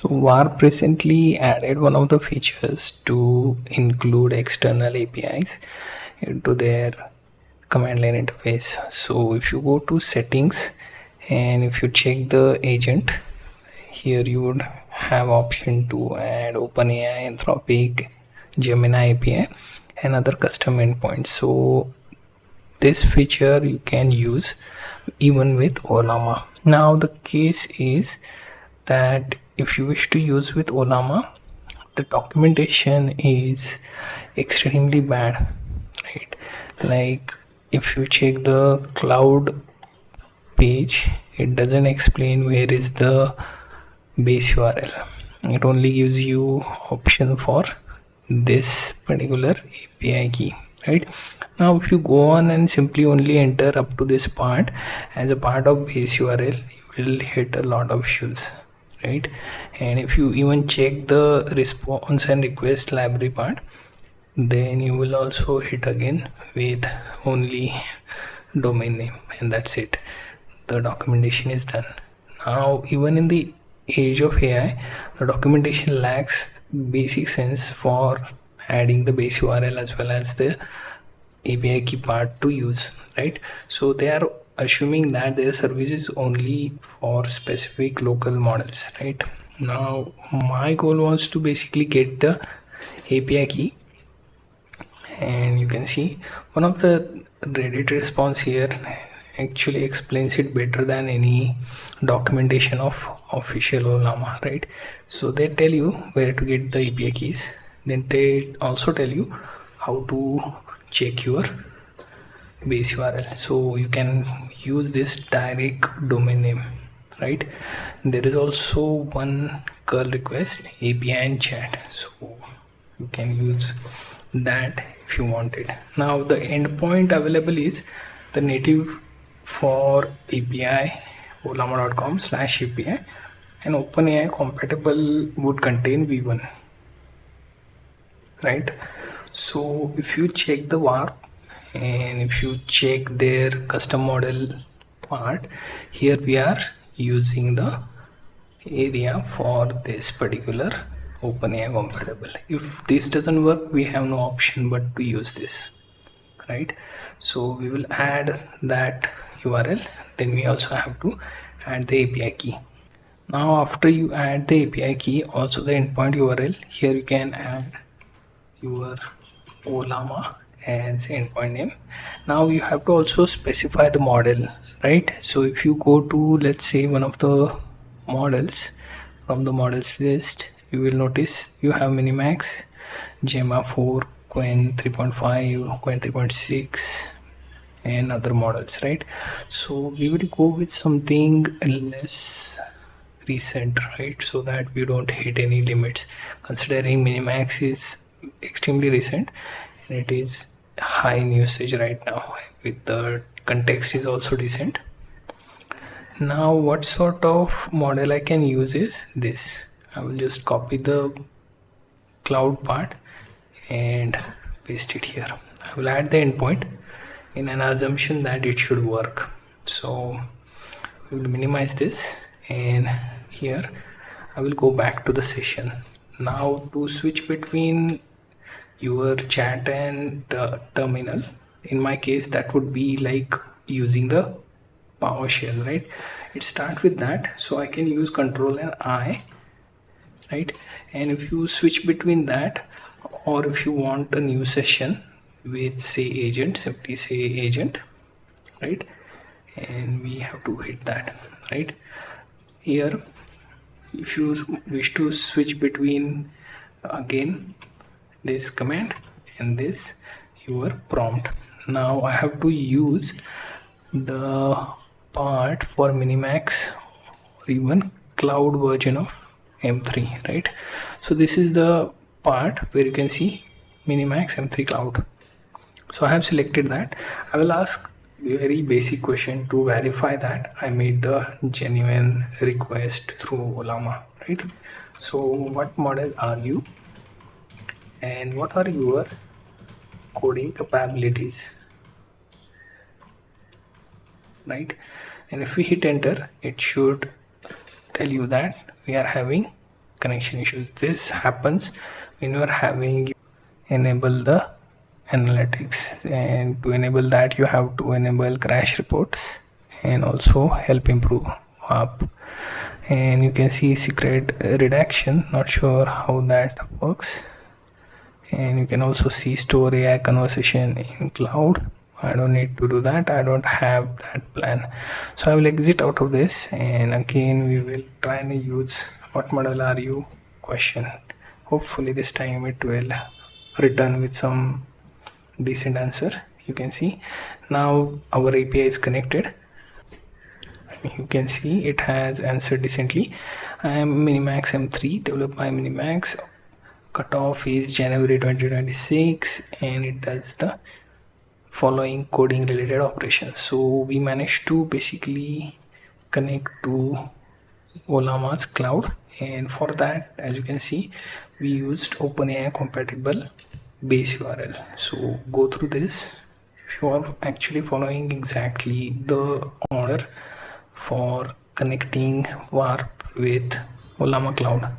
So Warp recently added one of the features to include external APIs into their command line interface. So if you go to settings and if you check the agent, here you would have option to add OpenAI, Anthropic, Gemini API and other custom endpoints. So this feature you can use even with Ollama. Now the case is that if you wish to use with Ollama, the documentation is extremely bad, right? Like if you check the cloud page, it doesn't explain where is the base URL. It only gives you option for this particular API key, right? Now if you go on and simply only enter up to this part as a part of base URL, you will hit a lot of issues, right? And if you even check the response and request library part, then you will also hit again with only domain name, and that's it. The documentation is done. Now even in the age of AI, the documentation lacks basic sense for adding the base URL as well as the API key part to use, right? So they are assuming that their service is only for specific local models, right? Now my goal was to basically get the API key, and you can see one of the Reddit response here actually explains it better than any documentation of official Ollama, right? So they tell you where to get the API keys, then they also tell you how to check your base URL, so you can use this direct domain name, right? There is also one curl request API and chat, so you can use that if you want it. Now the endpoint available is the native for API ollama.com/API, and OpenAI compatible would contain v1, right? So if you check the Warp and if you check their custom model part, here we are using the area for this particular OpenAI compatible. If this doesn't work, we have no option but to use this, right? So we will add that URL, then we also have to add the API key. Now after you add the API key, also the endpoint URL, here you can add your Ollama as endpoint name. Now you have to also specify the model, right? So if you go to, let's say, one of the models from the models list, you will notice you have Minimax, Gemma 4, Quen 3.5, Quen 3.6 and other models, right? So we will go with something less recent, right, so that we don't hit any limits, considering Minimax is extremely recent and it is high in usage right now, with the context is also decent. Now what sort of model I can use is this. I will just copy the cloud part and paste it here. I will add the endpoint in an assumption that it should work. So we will minimize this, and here I will go back to the session. Now to switch between your chat and terminal, in my case that would be like using the PowerShell, right? It starts with that, so I can use Control and I, right? And if you switch between that, or if you want a new session with say agent, simply say agent, right? And we have to hit that, right? Here if you wish to switch between again this command and this your prompt. Now I have to use the part for Minimax or even cloud version of M3, right? So this is the part where you can see Minimax M3 cloud. So I have selected that. I will ask a very basic question to verify that I made the genuine request through Ollama, right? So what model are you and what are your coding capabilities, right? And if we hit enter, it should tell you that we are having connection issues. This happens when you are having enable the analytics, and to enable that you have to enable crash reports and also help improve app. And you can see secret redaction, not sure how that works. And you can also see store AI conversation in cloud. I don't need to do that, I don't have that plan, so I will exit out of this, and again we will try and use what model are you question. Hopefully this time it will return with some decent answer. You can see now our API is connected. You can see it has answered decently. I am Minimax M3 developed by Minimax. Cutoff is January 2026, and it does the following coding related operations. So we managed to basically connect to Ollama's cloud, and for that, as you can see, we used OpenAI compatible base URL. So go through this. If you are actually following exactly the order for connecting Warp with Ollama cloud,